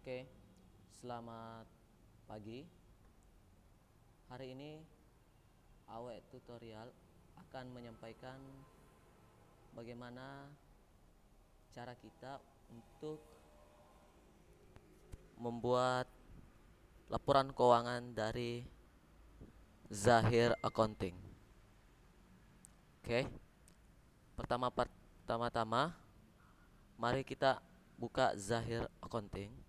Oke, selamat pagi. Hari ini Awe Tutorial akan menyampaikan bagaimana cara kita untuk membuat laporan keuangan dari Zahir Accounting. Oke, pertama-tama mari kita buka Zahir Accounting.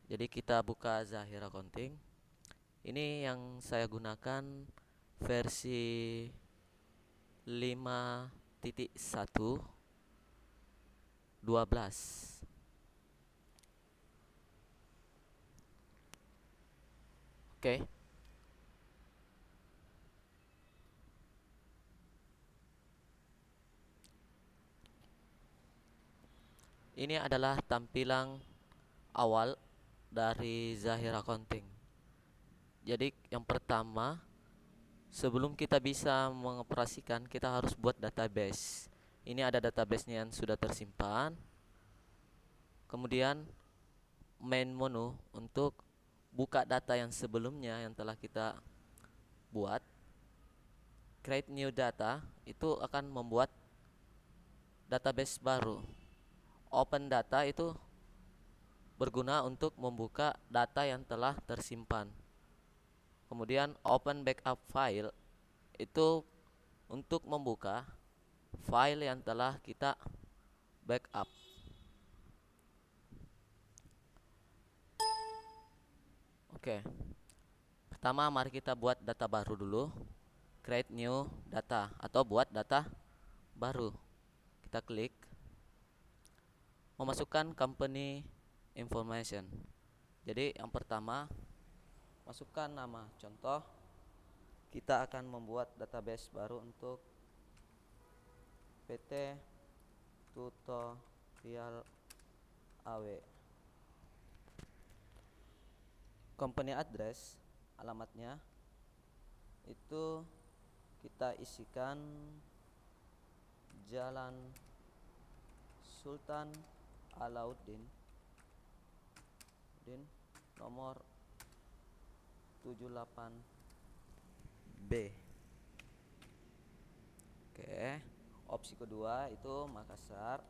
Jadi kita buka Zahir Accounting. Ini yang saya gunakan versi 5.1.12. Oke. Ini adalah tampilan awal dari Zahir Accounting. Jadi yang pertama, sebelum kita bisa mengoperasikan, kita harus buat database. Ini ada database-nya yang sudah tersimpan. Kemudian main menu untuk buka data yang sebelumnya yang telah kita buat. Create new data itu akan membuat database baru. Open data itu berguna untuk membuka data yang telah tersimpan. Kemudian open backup file itu untuk membuka file yang telah kita backup. Oke. Pertama mari kita buat data baru dulu. Create new data atau buat data baru. Kita klik memasukkan company information. Jadi yang pertama masukkan nama. Contoh, kita akan membuat database baru untuk PT Tutorial AW. Company address, alamatnya itu kita isikan Jalan Sultan Alauddin nomor 78B. Oke, opsi kedua itu Makassar.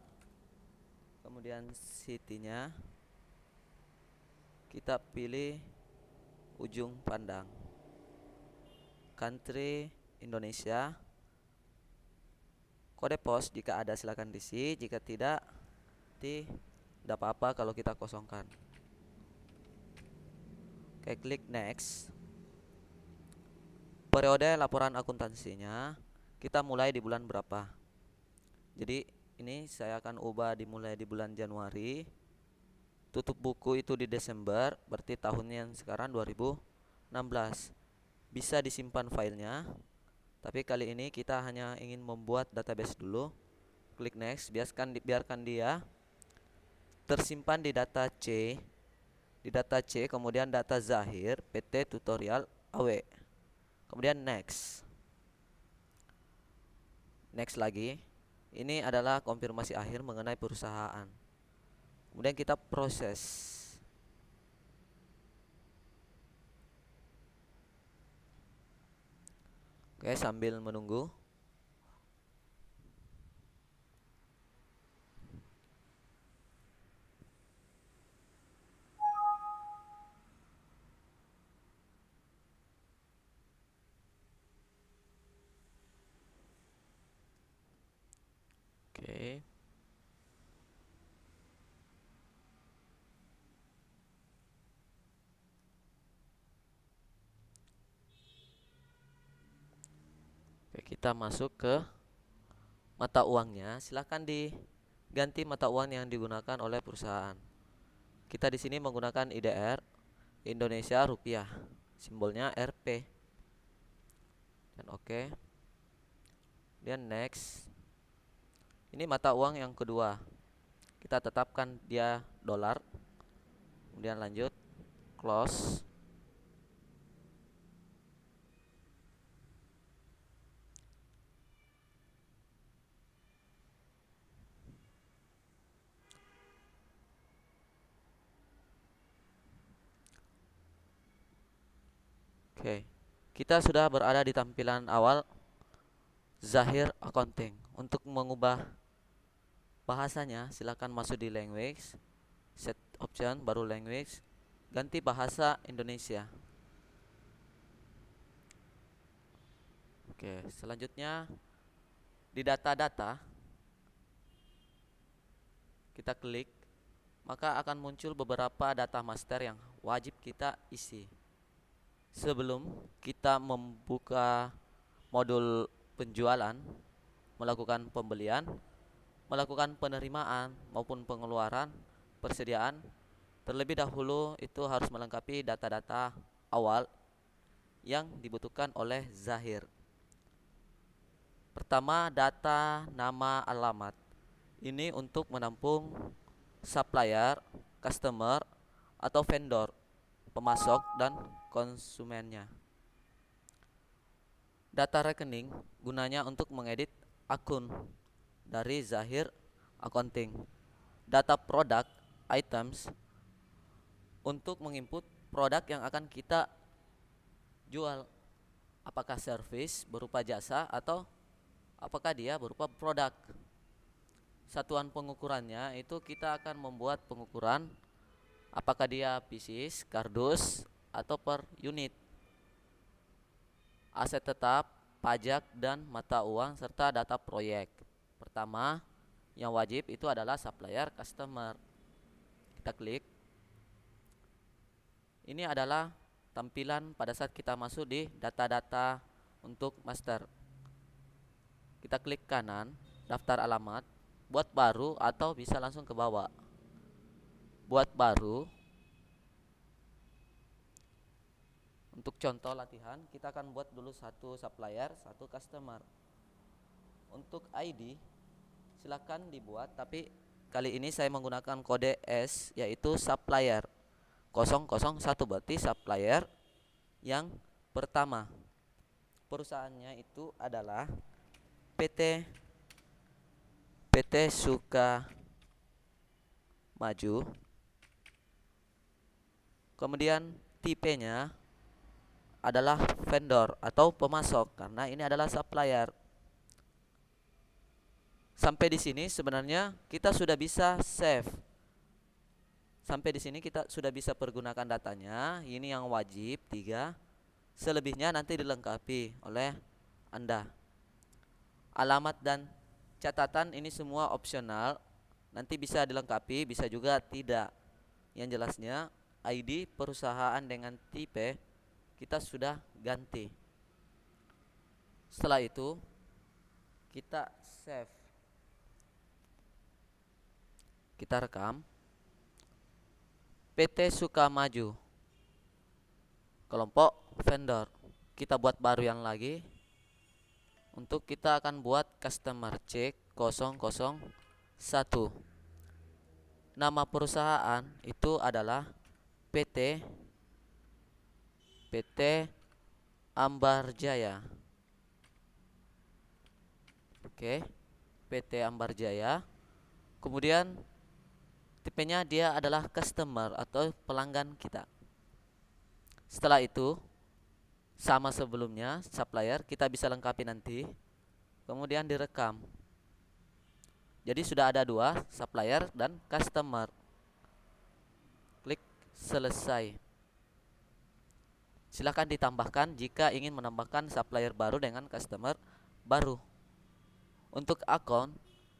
Kemudian city-nya kita pilih ujung pandang. Country Indonesia. Kode pos jika ada silakan diisi, jika tidak tidak apa-apa kalau kita kosongkan. Oke, klik next. Periode laporan akuntansinya kita mulai di bulan berapa. Jadi ini saya akan ubah dimulai di bulan Januari. Tutup buku itu di Desember, berarti tahunnya yang sekarang 2016. Bisa disimpan filenya, tapi kali ini kita hanya ingin membuat database dulu. Klik next, biarkan dia tersimpan di data C. Di data C, kemudian data Zahir PT Tutorial AW. Kemudian next. Next lagi. Ini adalah konfirmasi akhir mengenai perusahaan. Kemudian kita proses. Oke, sambil menunggu. Oke. Oke, kita masuk ke mata uangnya. Silahkan diganti mata uang yang digunakan oleh perusahaan. Kita di sini menggunakan IDR Indonesia Rupiah. Simbolnya Rp. Dan oke. Dan next. Ini mata uang yang kedua. Kita tetapkan dia dolar. Kemudian lanjut. Close. Oke, kita sudah berada di tampilan awal Zahir Accounting. Untuk mengubah bahasanya, silakan masuk di language, set option, baru language, ganti bahasa Indonesia. Oke, selanjutnya di data-data kita klik, maka akan muncul beberapa data master yang wajib kita isi. Sebelum kita membuka modul penjualan, melakukan pembelian, melakukan penerimaan maupun pengeluaran, persediaan, terlebih dahulu itu harus melengkapi data-data awal yang dibutuhkan oleh Zahir. Pertama, data nama alamat. Ini untuk menampung supplier, customer, atau vendor, pemasok, dan konsumennya. Data rekening gunanya untuk mengedit akun dari Zahir Accounting. Data produk, items, untuk menginput produk yang akan kita jual. Apakah service berupa jasa atau apakah dia berupa produk. Satuan pengukurannya itu kita akan membuat pengukuran apakah dia pieces, kardus, atau per unit. Aset tetap, pajak, dan mata uang serta data proyek. Pertama, yang wajib itu adalah supplier customer. Kita klik. Ini adalah tampilan pada saat kita masuk di data-data untuk master. Kita klik kanan, daftar alamat, buat baru atau bisa langsung ke bawah. Buat baru. Untuk contoh latihan, kita akan buat dulu satu supplier, satu customer. Untuk ID, silakan dibuat, tapi kali ini saya menggunakan kode S, yaitu supplier 001, berarti supplier yang pertama. Perusahaannya itu adalah PT Suka Maju. Kemudian tipenya adalah vendor atau pemasok karena ini adalah supplier. Sampai di sini sebenarnya kita sudah bisa save. Sampai di sini kita sudah bisa pergunakan datanya. Ini yang wajib 3. Selebihnya nanti dilengkapi oleh Anda. Alamat dan catatan ini semua opsional. Nanti bisa dilengkapi, bisa juga tidak. Yang jelasnya ID perusahaan dengan tipe kita sudah ganti. Setelah itu kita save. Kita rekam. PT Sukamaju, kelompok vendor. Kita buat baru yang lagi. Untuk kita akan buat customer C001. Nama perusahaan itu adalah PT Ambarjaya. Oke, PT Ambarjaya. Kemudian tipenya dia adalah customer atau pelanggan kita. Setelah itu sama sebelumnya supplier kita bisa lengkapi nanti. Kemudian direkam. Jadi sudah ada 2, supplier dan customer. Klik selesai. Silakan ditambahkan jika ingin menambahkan supplier baru dengan customer baru. Untuk akun,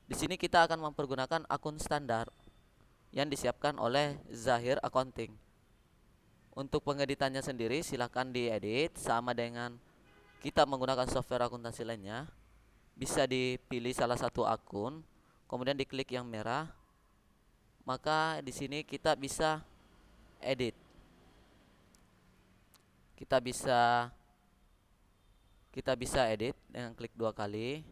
di sini kita akan mempergunakan akun standar yang disiapkan oleh Zahir Accounting. Untuk pengeditannya sendiri silakan diedit sama dengan kita menggunakan software akuntansi lainnya. Bisa dipilih salah satu akun, kemudian diklik yang merah. Maka di sini kita bisa edit. Kita bisa edit dengan klik 2 kali.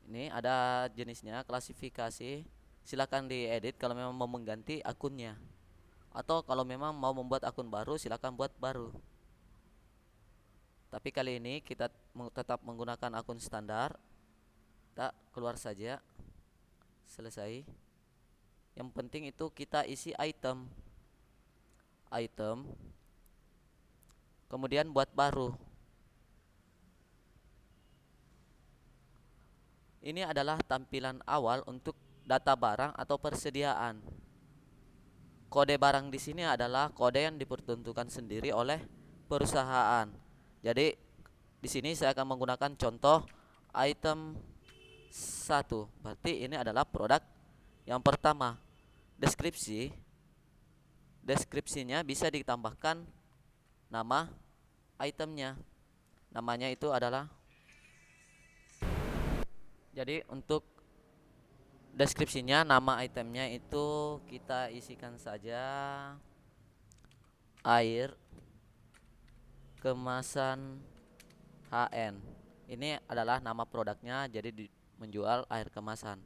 Ini ada jenisnya, klasifikasi. Silakan diedit kalau memang mau mengganti akunnya. Atau kalau memang mau membuat akun baru, silakan buat baru. Tapi kali ini kita tetap menggunakan akun standar. Kita keluar saja. Selesai. Yang penting itu kita isi item. kemudian buat baru. Ini adalah tampilan awal untuk data barang atau persediaan. Kode barang di sini adalah kode yang dipertentukan sendiri oleh perusahaan. Jadi di sini saya akan menggunakan contoh item 1. Berarti ini adalah produk yang pertama. Deskripsinya bisa ditambahkan nama itemnya. Namanya itu adalah, jadi untuk deskripsinya, nama itemnya itu kita isikan saja air kemasan HN. Ini adalah nama produknya, jadi menjual air kemasan.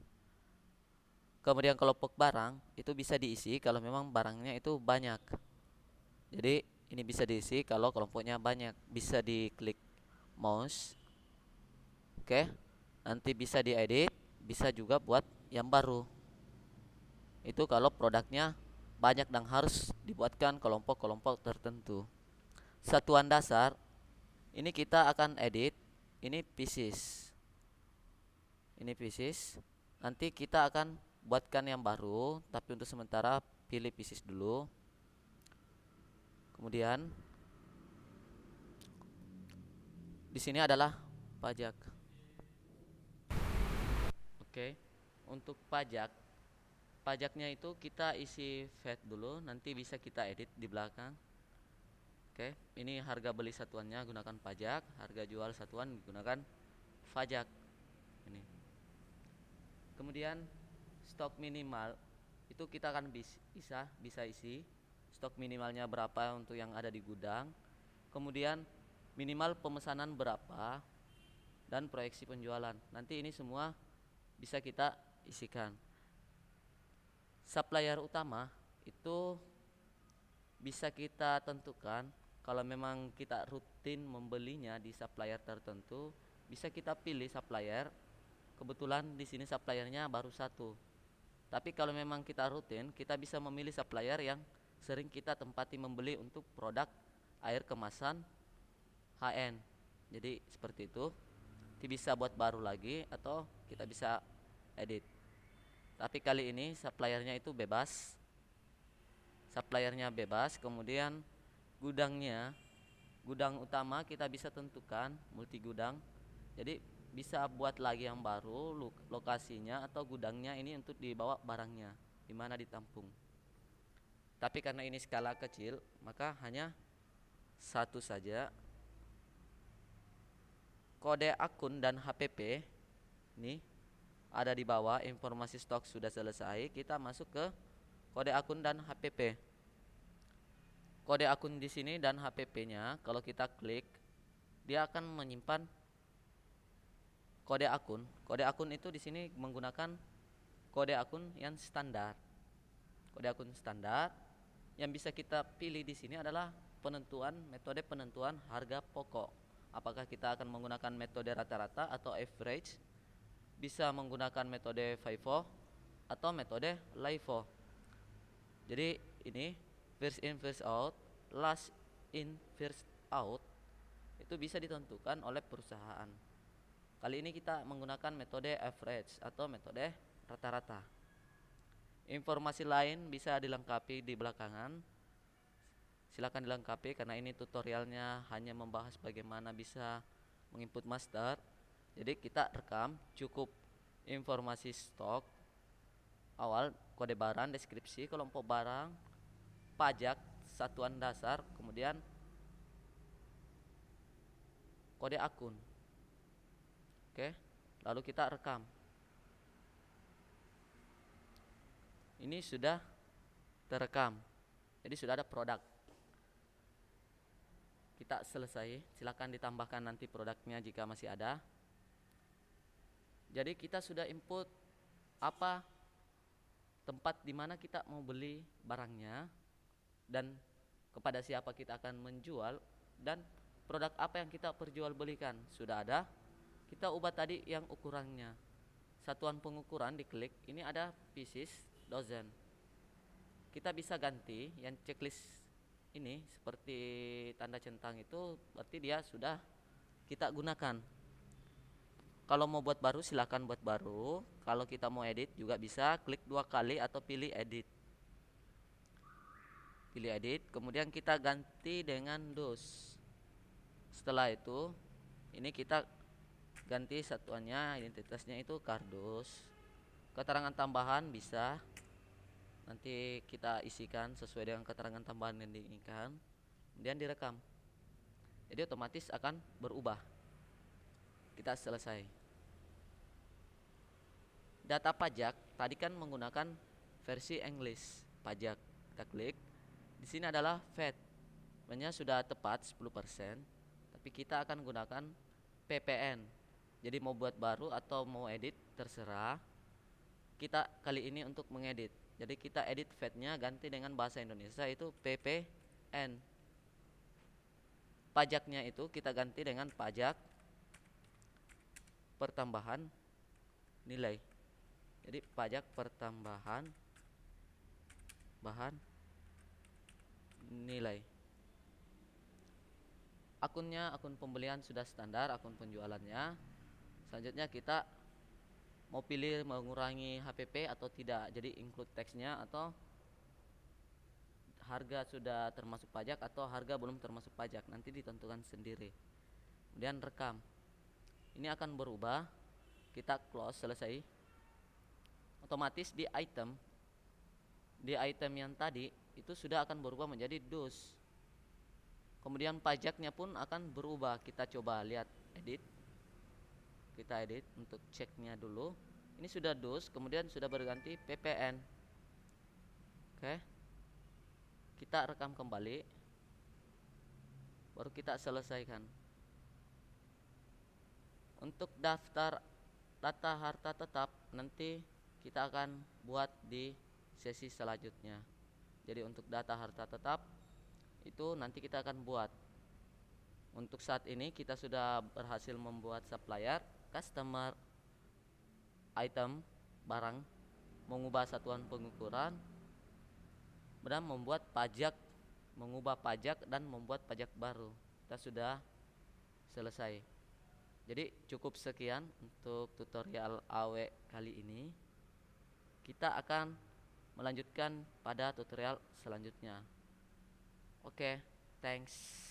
Kemudian kelompok barang itu bisa diisi kalau memang barangnya itu banyak. Jadi ini bisa diisi kalau kelompoknya banyak. Bisa diklik mouse. Oke. Nanti bisa diedit, bisa juga buat yang baru. Itu kalau produknya banyak dan harus dibuatkan kelompok-kelompok tertentu. Satuan dasar ini kita akan edit. Ini pieces. Nanti kita akan buatkan yang baru, tapi untuk sementara pilih pieces dulu. Kemudian di sini adalah pajak. Oke. Untuk pajaknya itu kita isi VAT dulu, nanti bisa kita edit di belakang. Oke, ini harga beli satuannya gunakan pajak, harga jual satuan gunakan pajak. Ini. Kemudian stok minimal itu kita akan bisa isi stok minimalnya berapa untuk yang ada di gudang. Kemudian minimal pemesanan berapa dan proyeksi penjualan. Nanti ini semua bisa kita isikan. Supplier utama itu bisa kita tentukan. Kalau memang kita rutin membelinya di supplier tertentu, bisa kita pilih supplier. Kebetulan di sini suppliernya baru satu. Tapi kalau memang kita rutin, kita bisa memilih supplier yang sering kita tempati membeli untuk produk air kemasan HN. Jadi seperti itu. Kita bisa buat baru lagi atau kita bisa edit. Tapi kali ini suppliernya itu bebas. Kemudian gudang utama kita bisa tentukan multi gudang. Jadi bisa buat lagi yang baru lokasinya atau gudangnya ini untuk dibawa barangnya di mana ditampung. Tapi karena ini skala kecil, maka hanya satu saja. Kode akun dan HPP ini ada di bawah. Informasi stok sudah selesai. Kita masuk ke kode akun dan HPP. Kode akun di sini dan HPP-nya kalau kita klik, dia akan menyimpan kode akun. Kode akun itu di sini menggunakan kode akun yang standar. Kode akun standar yang bisa kita pilih di sini adalah metode penentuan harga pokok. Apakah kita akan menggunakan metode rata-rata atau average? Bisa menggunakan metode FIFO atau metode LIFO. Jadi ini first in first out, last in first out itu bisa ditentukan oleh perusahaan. Kali ini kita menggunakan metode average atau metode rata-rata. Informasi lain bisa dilengkapi di belakangan. Silakan dilengkapi karena ini tutorialnya hanya membahas bagaimana bisa menginput master. Jadi kita rekam cukup informasi stok awal, kode barang, deskripsi, kelompok barang, pajak, satuan dasar, kemudian kode akun. Oke, lalu kita rekam. Ini sudah terekam. Jadi sudah ada produk. Kita selesai. Silakan ditambahkan nanti produknya jika masih ada. Jadi kita sudah input apa tempat di mana kita mau beli barangnya dan kepada siapa kita akan menjual dan produk apa yang kita perjualbelikan. Sudah ada. Kita ubah tadi yang ukurannya. Satuan pengukuran diklik. Ini ada pieces, dozen. Kita bisa ganti yang checklist ini seperti tanda centang itu berarti dia sudah kita gunakan. Kalau mau buat baru silahkan buat baru. Kalau kita mau edit juga bisa, klik 2 kali atau pilih edit. Pilih edit, kemudian kita ganti dengan dos. Setelah itu, ini kita ganti satuannya, identitasnya itu kardus. Keterangan tambahan bisa nanti kita isikan sesuai dengan keterangan tambahan yang diinginkan, kemudian direkam. Jadi otomatis akan berubah. Kita selesai. Data pajak tadi kan menggunakan versi English pajak. Kita klik. Di sini adalah VAT. Sebenarnya sudah tepat 10%, tapi kita akan gunakan PPN. Jadi mau buat baru atau mau edit terserah. Kita kali ini untuk mengedit. Jadi kita edit VAT-nya ganti dengan bahasa Indonesia itu PPN. Pajaknya itu kita ganti dengan pajak pertambahan nilai. Jadi pajak pertambahan bahan nilai. Akunnya akun pembelian sudah standar, akun penjualannya. Selanjutnya kita mau pilih mengurangi HPP atau tidak. Jadi include text-nya atau harga sudah termasuk pajak atau harga belum termasuk pajak. Nanti ditentukan sendiri. Kemudian rekam. Ini akan berubah. Kita close, selesai. Otomatis di item yang tadi itu sudah akan berubah menjadi dos. Kemudian pajaknya pun akan berubah. Kita coba lihat edit. Kita edit untuk ceknya dulu. Ini sudah dos, kemudian sudah berganti PPN. Oke. Kita rekam kembali. Baru kita selesaikan. Untuk daftar data harta tetap nanti kita akan buat di sesi selanjutnya. Jadi untuk data harta tetap itu nanti kita akan buat. Untuk saat ini kita sudah berhasil membuat supplier, customer, item, barang, mengubah satuan pengukuran, dan membuat pajak, mengubah pajak dan membuat pajak baru. Kita sudah selesai. Jadi cukup sekian untuk tutorial AW kali ini. Kita akan melanjutkan pada tutorial selanjutnya. Oke, thanks.